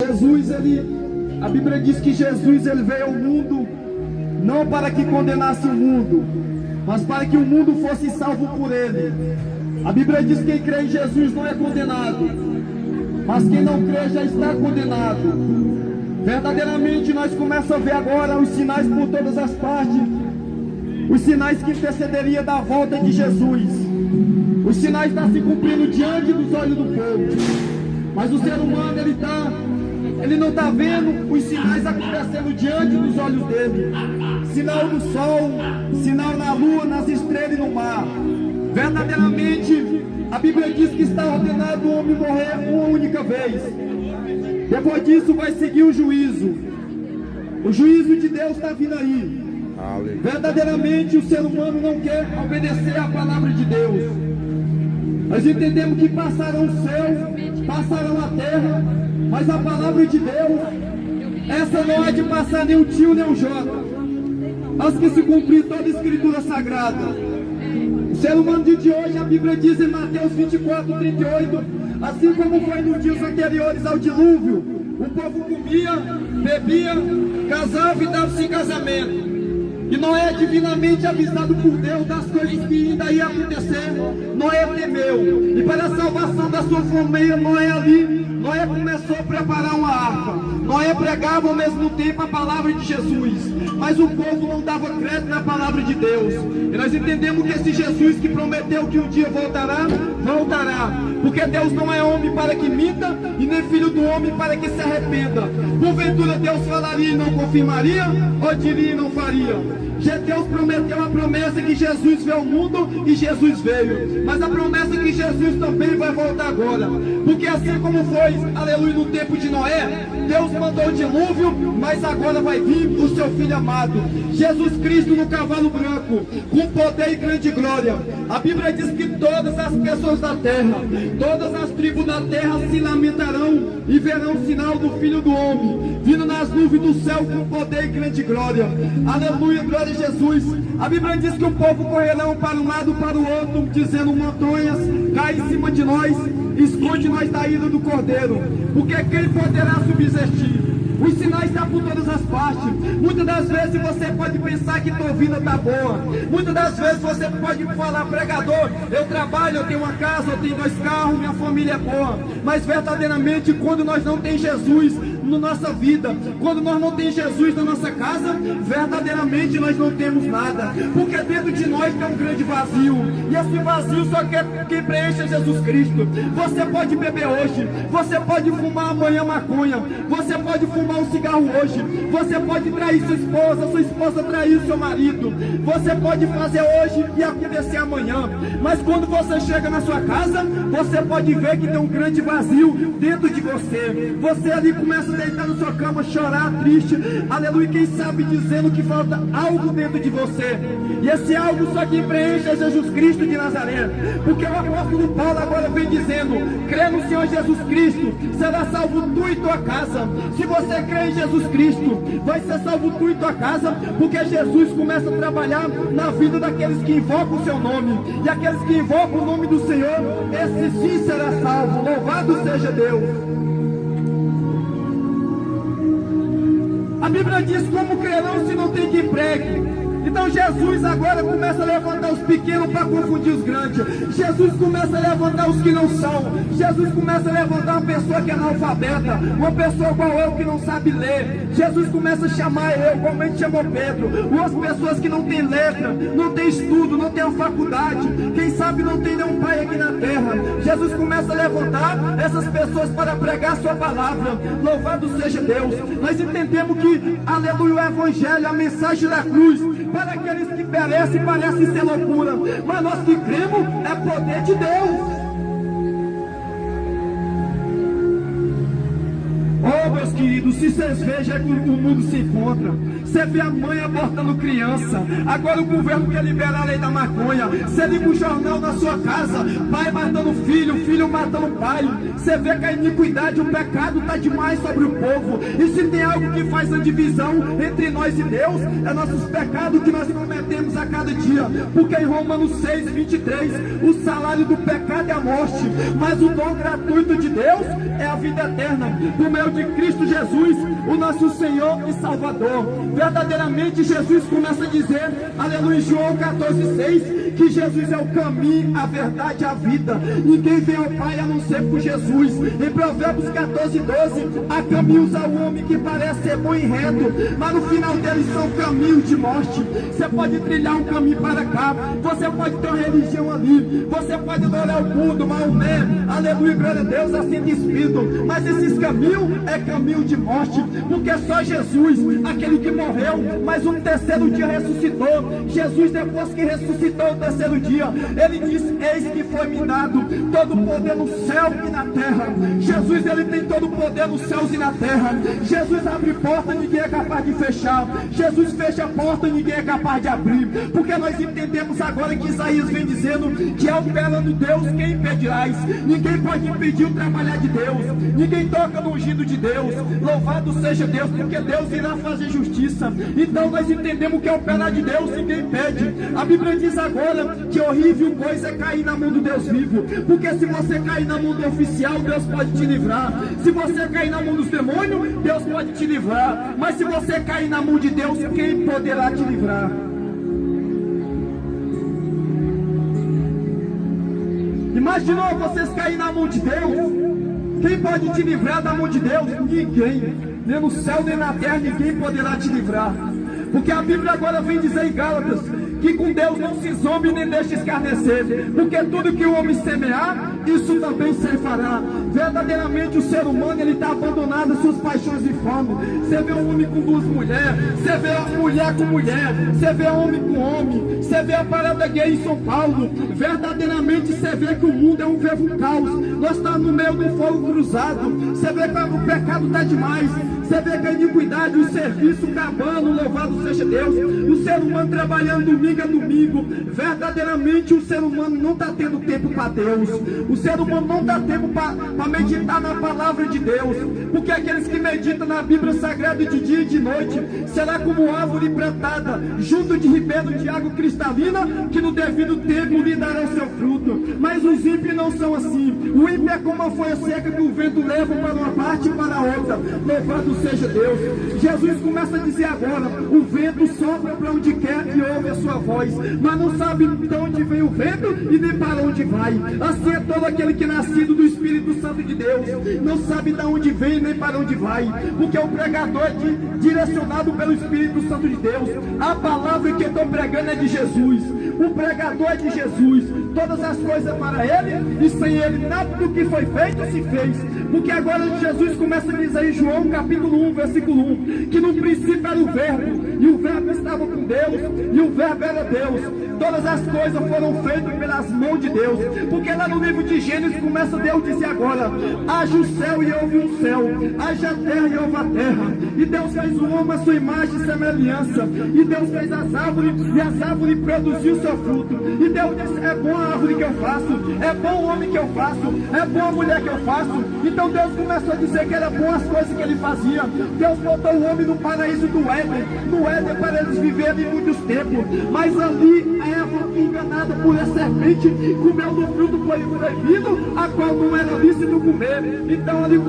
Jesus, a Bíblia diz que Jesus veio ao mundo não para que condenasse o mundo, mas para que o mundo fosse salvo por ele. A Bíblia diz que quem crê em Jesus não é condenado, mas quem não crê já está condenado. Verdadeiramente nós começamos a ver agora os sinais por todas as partes, os sinais que antecederiam da volta de Jesus. Os sinais estão se cumprindo diante dos olhos do povo, mas o ser humano ele não está vendo os sinais acontecendo diante dos olhos dele. Sinal no sol, sinal na lua, nas estrelas e no mar. Verdadeiramente a Bíblia diz que está ordenado o homem morrer uma única vez. Depois disso vai seguir o juízo. O juízo de Deus está vindo aí. Verdadeiramente o ser humano não quer obedecer à palavra de Deus. Nós entendemos que passarão o céu, passarão a terra, mas a palavra de Deus, essa não é de passar nem o tio nem o jota. Mas que se cumprir toda a escritura sagrada. O ser humano de hoje, a Bíblia diz em Mateus 24:38, assim como foi nos dias anteriores ao dilúvio, o povo comia, bebia, casava e dava-se em casamento. E Noé, divinamente avisado por Deus das coisas que ainda ia acontecer, Noé temeu. E para a salvação da sua família, Noé começou a preparar uma harpa. Noé pregava ao mesmo tempo a palavra de Jesus, mas o povo não dava crédito na palavra de Deus. E nós entendemos que esse Jesus que prometeu que um dia voltará, voltará. Porque Deus não é homem para que minta, e nem filho do homem para que se arrependa. Porventura Deus falaria e não confirmaria, ou diria e não faria. Deus prometeu a promessa que Jesus veio ao mundo, e Jesus veio. Mas a promessa que Jesus também vai voltar agora. Porque assim como foi, aleluia, no tempo de Noé, Deus mandou o dilúvio, mas agora vai vir o seu Filho amado, Jesus Cristo no cavalo branco, com poder e grande glória. A Bíblia diz que todas as pessoas da terra, todas as tribos da terra se lamentarão e verão o sinal do Filho do Homem, vindo nas nuvens do céu com poder e grande glória. Aleluia, glória a Jesus. A Bíblia diz que o povo correrão para um lado para o outro, dizendo: montanhas, cai em cima de nós, esconde nós da ira do Cordeiro, porque quem poderá subsistir? Os sinais estão por todas as partes. Muitas das vezes você pode pensar que tua vida está boa. Muitas das vezes você pode falar: pregador, eu trabalho, eu tenho uma casa, eu tenho 2 carros, minha família é boa. Mas verdadeiramente, quando nós não temos Jesus na nossa vida, quando nós não temos Jesus na nossa casa, verdadeiramente nós não temos nada. Porque dentro de nós tem um grande vazio, e esse vazio só quem preenche é Jesus Cristo. Você pode beber hoje, você pode fumar amanhã maconha, você pode fumar um cigarro hoje, você pode trair sua esposa trair seu marido, você pode fazer hoje e acontecer amanhã. Mas quando você chega na sua casa, você pode ver que tem um grande vazio dentro de você. Você ali começa a deitar na sua cama, chorar, triste, aleluia, quem sabe dizendo que falta algo dentro de você. E esse algo só quem preenche é Jesus Cristo de Nazaré. Porque o apóstolo Paulo agora vem dizendo: crê no Senhor Jesus Cristo, será salvo tu e tua casa. Se você crê em Jesus Cristo, vai ser salvo tu e tua casa, porque Jesus começa a trabalhar na vida daqueles que invocam o seu nome. E aqueles que invocam o nome do Senhor, esse sim será salvo. Louvado seja Deus. A Bíblia diz: como crerão se não tem quem pregue? Então Jesus agora começa a levantar os pequenos para confundir os grandes. Jesus começa a levantar os que não são. Jesus começa a levantar uma pessoa que é analfabeta, uma pessoa igual eu que não sabe ler. Jesus começa a chamar eu, igualmente chamou Pedro, umas pessoas que não têm letra, não têm estudo, não têm uma faculdade, quem sabe não tem nenhum pai aqui na terra. Jesus começa a levantar essas pessoas para pregar a sua palavra. Louvado seja Deus. Nós entendemos que, aleluia, o Evangelho, a mensagem da cruz, para aqueles que perecem, parece ser loucura, mas nós que cremos é poder de Deus. Oh, meus queridos, se vocês vejam é que o mundo se encontra. Você vê a mãe abortando criança, agora o governo quer liberar a lei da maconha. Você liga o jornal na sua casa, pai matando filho, filho matando pai. Você vê que a iniquidade, o pecado está demais sobre o povo. E se tem algo que faz a divisão entre nós e Deus, é nossos pecados que nós cometemos a cada dia. Porque em Romanos 6:23, o salário do pecado é a morte, mas o dom gratuito de Deus é a vida eterna, por meio de Cristo Cristo Jesus, o nosso Senhor e Salvador. Verdadeiramente Jesus começa a dizer, aleluia, João 14,6, que Jesus é o caminho, a verdade e a vida. Ninguém vem ao Pai a não ser por Jesus. Em Provérbios 14,12, há caminhos ao homem que parece ser bom e reto, mas no final deles são caminhos de morte. Você pode trilhar um caminho para cá, você pode ter uma religião ali, você pode adorar o mundo, Maomé, aleluia, glória a Deus, assim de espírito, mas esses caminhos é caminho de morte, porque só Jesus, aquele que morreu, mas no terceiro dia ressuscitou. Jesus, depois que ressuscitou no terceiro dia, ele disse, eis que foi me dado todo o poder no céu e na terra. Jesus, ele tem todo o poder nos céus e na terra. Jesus abre porta, ninguém é capaz de fechar. Jesus fecha a porta, ninguém é capaz de abrir, porque nós entendemos agora que Isaías vem dizendo que é o plano de Deus, quem impedirás? Ninguém pode impedir o trabalhar de Deus, ninguém toca no ungido de Deus. Louvado seja Deus, porque Deus irá fazer justiça. Então nós entendemos que é o plano de Deus, ninguém impede. A Bíblia diz agora que horrível coisa é cair na mão do Deus vivo, porque se você cair na mão do oficial, Deus pode te livrar. Se você cair na mão dos demônios, Deus pode te livrar. Mas se você cair na mão de Deus, quem poderá te livrar? Imaginou vocês caírem na mão de Deus? Quem pode te livrar da mão de Deus? Ninguém. Nem no céu nem na terra ninguém poderá te livrar. Porque a Bíblia agora vem dizer em Gálatas que com Deus não se zombe nem deixe escarnecer, porque tudo que o homem semear, isso também se fará. Verdadeiramente o ser humano, ele está abandonado às suas paixões e fome. Você vê um homem com duas mulheres, você vê a mulher com mulher, você vê homem com homem, você vê a parada gay em São Paulo. Verdadeiramente você vê que o mundo é um vivo caos. Nós estamos no meio do fogo cruzado. Você vê que o pecado está demais. Você vê que a iniquidade, o serviço acabando, louvado seja Deus. O ser humano trabalhando domingo a domingo. Verdadeiramente o ser humano não está tendo tempo para Deus. O ser humano não dá tempo para meditar na palavra de Deus. Porque aqueles que meditam na Bíblia Sagrada de dia e de noite será como árvore plantada junto de ribeiro de água cristalina, que no devido tempo lhe dará o seu fruto. Mas os ímpios não são assim. O ímpio é como a folha seca que o vento leva para uma parte e para a outra. Louvado seja Deus. Jesus começa a dizer agora, o vento sopra para onde quer e ouve a sua voz, mas não sabe de onde vem o vento e nem para onde vai. Assim é todo aquele que é nascido do Espírito Santo de Deus, não sabe de onde vem nem para onde vai, porque o pregador é direcionado pelo Espírito Santo de Deus. A palavra que eu estou pregando é de Jesus, o pregador é de Jesus, todas as coisas para ele, e sem ele nada do que foi feito se fez. Porque agora Jesus começa a dizer em João capítulo 1, versículo 1, que no princípio era o verbo, e o verbo estava com Deus, e o verbo era Deus. Todas as coisas foram feitas pelas mãos de Deus, porque lá no livro de Gênesis começa Deus a dizer agora, haja o céu e houve um céu, haja a terra e houve a terra, e Deus fez o homem à sua imagem e semelhança, e Deus fez as árvores, e as árvores produziu o seu fruto, e Deus disse, é bom a árvore que eu faço, é bom o homem que eu faço, é bom a mulher que eu faço. Então Deus começou a dizer que era bom as coisas que ele fazia. Deus botou o homem no paraíso do Éden, no Éden para eles viverem muitos tempos, mas ali Eva, enganada por a serpente, comeu do fruto proibido, a qual não era lícito comer. Então ali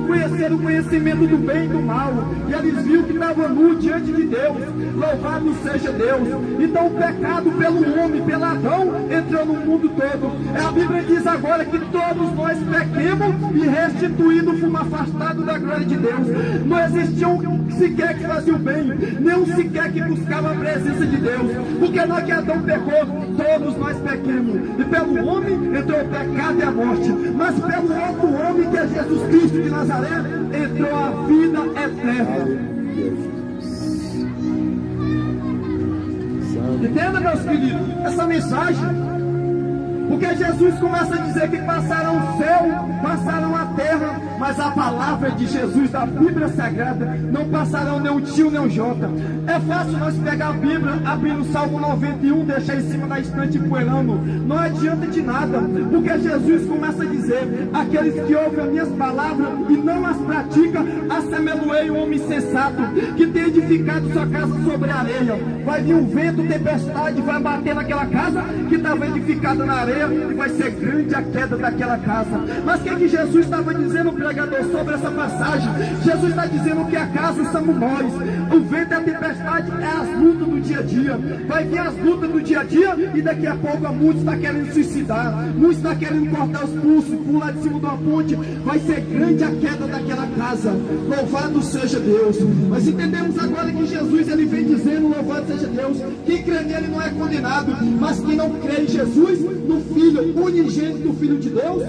conheceram o conhecimento do bem e do mal, e eles viram que estavam nu diante de Deus. Louvado seja Deus. Então o pecado pelo homem, pelo Adão, entrou no mundo todo. A Bíblia diz agora que todos nós pequemos e restituídos fomos afastados da glória de Deus. Não existia um sequer que fazia o bem, nem um sequer que buscava a presença de Deus, porque não que Adão pecou, todos nós pequemos, e pelo homem entrou o pecado e a morte, mas pelo outro homem que é Jesus Cristo de Nazaré, entrou a vida eterna. Entenda, meus queridos, essa mensagem, porque Jesus começa a dizer que passaram o céu, passaram a terra, mas a palavra de Jesus da Bíblia Sagrada não passarão nem um tio nem um jota. É fácil nós pegar a Bíblia, abrir o Salmo 91, deixar em cima da estante poeirando, não adianta de nada, porque Jesus começa a dizer, aqueles que ouvem as minhas palavras e não as praticam, assemelhei o homem sensato, que tem edificado sua casa sobre a areia. Vai vir um vento, tempestade, vai bater naquela casa que estava edificada na areia, areia e vai ser grande a queda daquela casa. Mas o que Jesus estava dizendo, pregador, sobre essa passagem? Jesus está dizendo que a casa somos nós. O vento e a tempestade é as lutas do dia a dia. Vai vir as lutas do dia a dia e daqui a pouco muitos estão querendo suicidar, muitos estão querendo cortar os pulsos, pular de cima de uma ponte. Vai ser grande a queda daquela casa. Louvado seja Deus. Nós entendemos agora que Jesus ele vem dizendo, louvado seja Deus, quem crê nele não é condenado, mas quem não crê em Jesus, no Filho unigênito do Filho de Deus,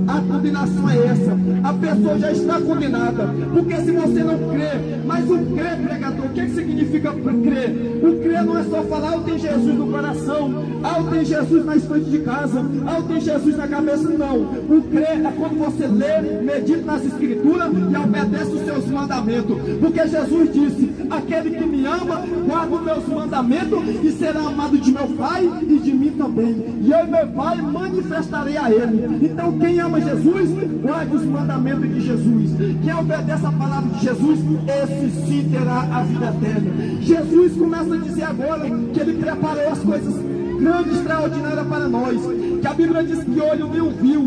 a condenação é essa. A pessoa já está condenada, porque se você não crê, mas o crer, pregador, o que significa crer? O crer não é só falar, eu tenho Jesus no coração, eu tenho Jesus na estante de casa, eu tenho Jesus na cabeça, não. O crer é quando você lê, medita nas escrituras e obedece os seus mandamentos, porque Jesus disse, aquele que me ama, guarda os meus mandamentos e será amado de meu Pai e de mim também, e eu e meu Pai manifestarei a ele. Então quem ama Jesus, guarde os mandamentos de Jesus. Quem obedece a palavra de Jesus, esse sim terá a vida eterna. Jesus começa a dizer agora que ele preparou as coisas grande e extraordinária para nós, que a Bíblia diz que olho nenhum viu,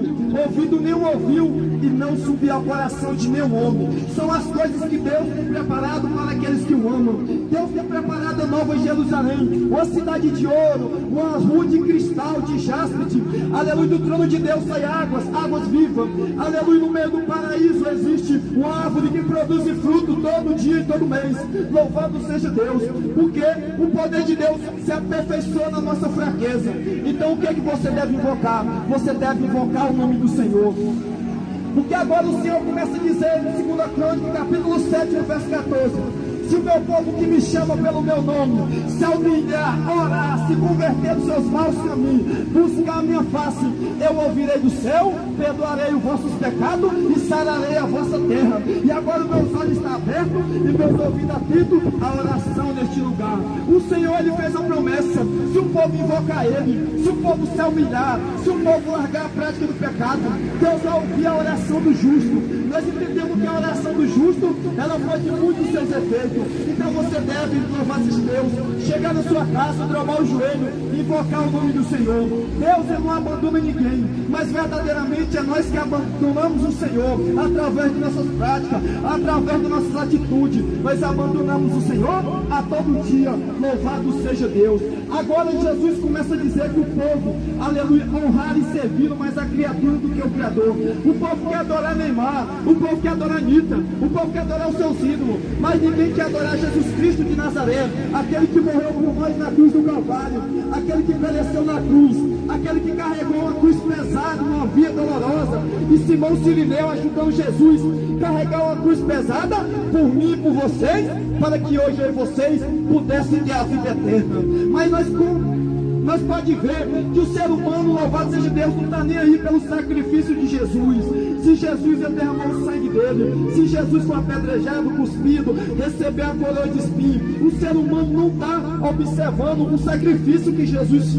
ouvido nenhum ouviu e não subiu ao coração de nenhum homem. São as coisas que Deus tem preparado para aqueles que o amam. Deus tem preparado a Nova Jerusalém, uma cidade de ouro, uma rua de cristal, de jaspe, aleluia, do trono de Deus sai águas, águas vivas, aleluia, no meio do paraíso existe uma árvore que produz fruto todo dia e todo mês. Louvado seja Deus, porque o poder de Deus se aperfeiçoa na nossa fraqueza. Então o que é que você deve invocar? Você deve invocar o nome do Senhor. Porque agora o Senhor começa a dizer em 2 Crônicas, capítulo 7, verso 14: se o meu povo que me chama pelo meu nome se humilhar, orar, se converter dos seus maus caminhos, buscar a minha face, eu ouvirei do céu, perdoarei os vossos pecados e sararei a vossa terra. E agora meus olhos estão abertos e meus ouvidos atentos à oração neste lugar. O Senhor ele fez a promessa: se o povo invocar ele, se o povo se humilhar, se o povo largar a prática do pecado, Deus vai ouvir a oração do justo. Nós entendemos que a oração do justo, ela pode muitos seus efeitos. Então você deve louvar esse Deus, chegar na sua casa, dobrar o joelho, invocar o nome do Senhor. Deus ele não abandona ninguém, mas verdadeiramente é nós que abandonamos o Senhor, através de nossas práticas, através de nossas atitudes. Nós abandonamos o Senhor a todo dia. Louvado seja Deus. Agora Jesus começa a dizer que o povo, aleluia, honrar e servir mais a criatura do que o Criador. O povo quer adorar Neymar, o povo quer adorar Anitta, o povo quer adorar os seus ídolos, mas ninguém quer adorar Jesus Cristo de Nazaré, aquele que morreu por nós na cruz do Calvário, aquele que pereceu na cruz, aquele que carregou uma cruz pesada, uma via dolorosa. E Simão Sirineu ajudou Jesus a carregar uma cruz pesada por mim e por vocês, para que hoje eu e vocês pudessem ter a vida eterna. Mas nós podemos ver que o ser humano, louvado seja Deus, não está nem aí pelo sacrifício de Jesus. Se Jesus ele derramou o sangue dele, se Jesus foi apedrejado, cuspido, recebeu a coroa de espinho, o ser humano não está observando o sacrifício que Jesus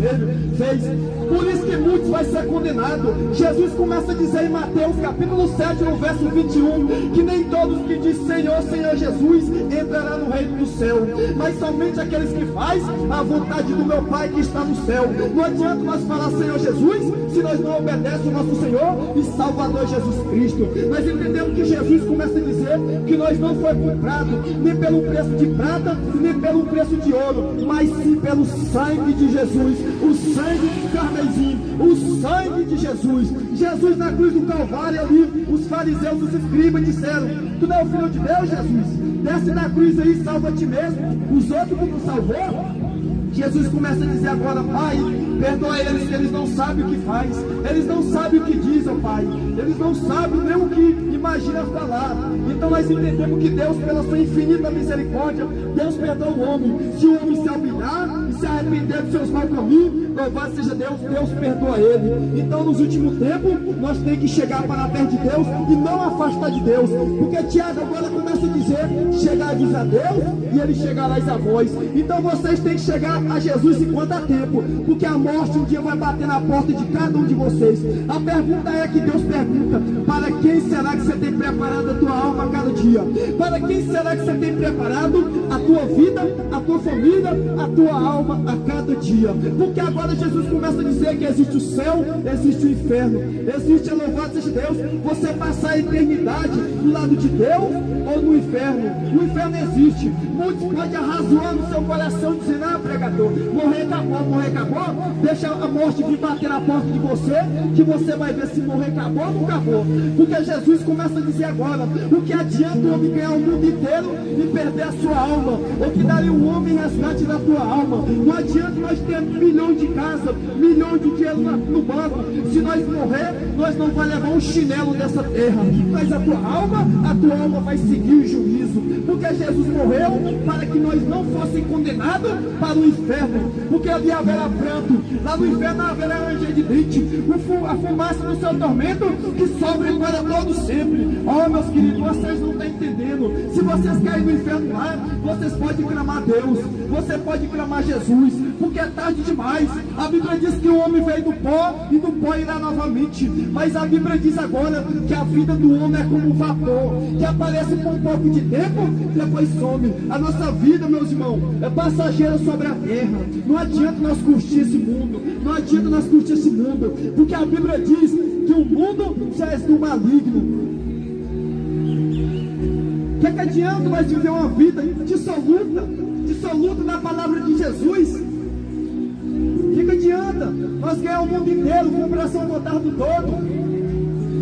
fez. Por isso que muitos vai ser condenado. Jesus começa a dizer em Mateus capítulo 7, no verso 21, que nem todos que dizem Senhor, Senhor Jesus entrará no reino do céu, mas somente aqueles que fazem a vontade do meu Pai que está no céu. Não adianta nós falar Senhor Jesus se nós não obedecemos o nosso Senhor e Salvador Jesus Cristo. Nós entendemos que Jesus começa a dizer que nós não foi comprado nem pelo preço de prata, nem pelo preço de ouro, mas sim pelo sangue de Jesus, o sangue de carmesim, o sangue de Jesus. Jesus na cruz do Calvário ali, os fariseus, os escribas disseram: tu não é o Filho de Deus, Jesus? Desce da cruz aí, salva a ti mesmo. Os outros não salvou? Jesus começa a dizer agora: Pai, perdoa eles, que eles não sabem o que faz, eles não sabem o que diz, ó Pai, eles não sabem nem o que imagina falar. Então nós entendemos que Deus, pela sua infinita misericórdia, Deus perdoa o homem. Se o homem se humilhar e se arrepender dos seus maus caminhos, louvado seja Deus, Deus perdoa ele. Então nos últimos tempos, nós temos que chegar para perto de Deus e não afastar de Deus, porque Tiago agora começa a dizer: chegai-vos a Deus e ele chegará a vós. Então vocês têm que chegar a Jesus enquanto há tempo, porque a morte um dia vai bater na porta de cada um de vocês. A pergunta é que Deus pergunta: para quem será que você tem preparado a tua alma a cada dia? Para quem será que você tem preparado a tua vida, a tua família, a tua alma a cada dia? Porque agora Jesus começa a dizer que existe o céu, existe o inferno, existe, louvado seja Deus, você passar a eternidade do lado de Deus ou no inferno. O inferno existe. Muitos podem arrazoar no seu coração dizendo: ah, pregador, morrer acabou, deixa a morte vir bater na porta de você, que você vai ver se morrer acabou ou não acabou. Porque Jesus começa a dizer agora: o que adianta o homem ganhar o mundo inteiro e perder a sua alma? O que daria um homem resgate da tua alma? Não adianta nós termos milhões de casas, milhões de dinheiro no banco, se nós morrer, nós não vamos levar um chinelo dessa terra, mas a tua alma vai seguir o juízo, porque Jesus morreu para que nós não fossem condenados para o inferno, porque ali haverá pranto, lá no inferno haverá ranger de dente, a fumaça do seu tormento que sobre para todo sempre. Oh, meus queridos, vocês não estão entendendo. Se vocês caírem no inferno lá, vocês podem clamar a Deus, você pode clamar a Jesus, porque é tarde demais. A Bíblia diz que o homem veio do pó e do pó irá novamente, mas a Bíblia diz agora que a vida do homem é como um vapor, que aparece por um pouco de tempo, depois some. A nossa vida, meus irmãos, é passageira sobre a terra. Não adianta nós curtir esse mundo, não adianta nós curtir esse mundo, porque a Bíblia diz que o mundo já é do maligno. O que adianta nós viver uma vida dissoluta na palavra de Jesus? O que adianta nós ganhar o mundo inteiro, comprar um contado todo?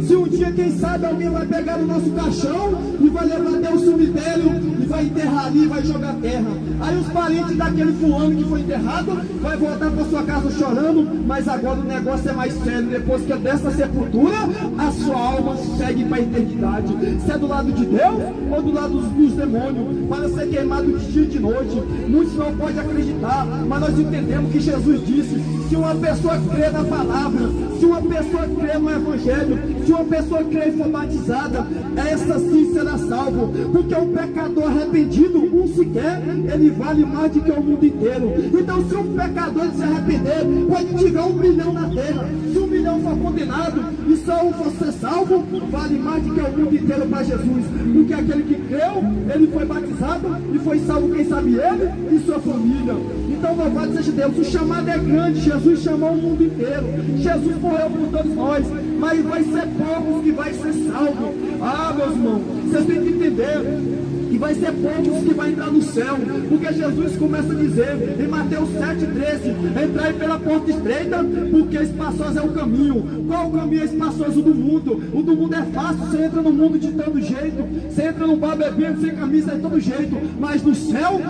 Se um dia, quem sabe, alguém vai pegar o nosso caixão e vai levar até o cemitério e vai enterrar ali e vai jogar terra. Aí os parentes daquele fulano que foi enterrado vai voltar para sua casa chorando, mas agora o negócio é mais sério. Depois que dessa sepultura, a sua alma segue para a eternidade. Se é do lado de Deus ou do lado dos demônios, para ser queimado de dia e de noite. Muitos não podem acreditar, mas nós entendemos que Jesus disse: se uma pessoa crê na palavra, se uma pessoa crê no evangelho, se uma pessoa crê e for batizada, essa sim será salvo. Porque um pecador arrependido, um sequer, ele vale mais do que o mundo inteiro. Então, se um pecador se arrepender, pode tiver 1 milhão na terra. Se 1 milhão for condenado e só um for ser salvo, vale mais do que o mundo inteiro para Jesus. Porque aquele que creu, ele foi batizado e foi salvo, quem sabe ele e sua família. Então, louvado seja Deus. O chamado é grande. Jesus chamou o mundo inteiro. Jesus morreu por todos nós, mas vai ser poucos que vai ser salvo. Ah, meus irmãos, vocês têm que entender que vai ser poucos que vai entrar no céu, porque Jesus começa a dizer em Mateus 7,13: entrai pela porta estreita, porque espaçoso é o caminho. Qual o caminho espaçoso do mundo? O do mundo é fácil, você entra no mundo de todo jeito, você entra no bar bebendo sem camisa de todo jeito, mas no céu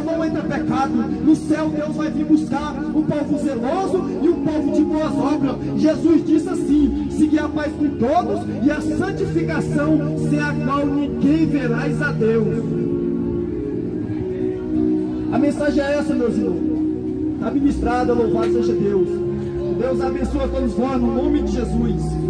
não entra pecado. No céu Deus vai vir buscar um povo zeloso e um povo de boas obras. Jesus disse assim: seguir a paz com todos e a santificação, sem a qual ninguém verás a Deus. A mensagem é essa, meus irmãos. Está ministrada, louvado seja Deus. Deus abençoe a todos nós, no nome de Jesus.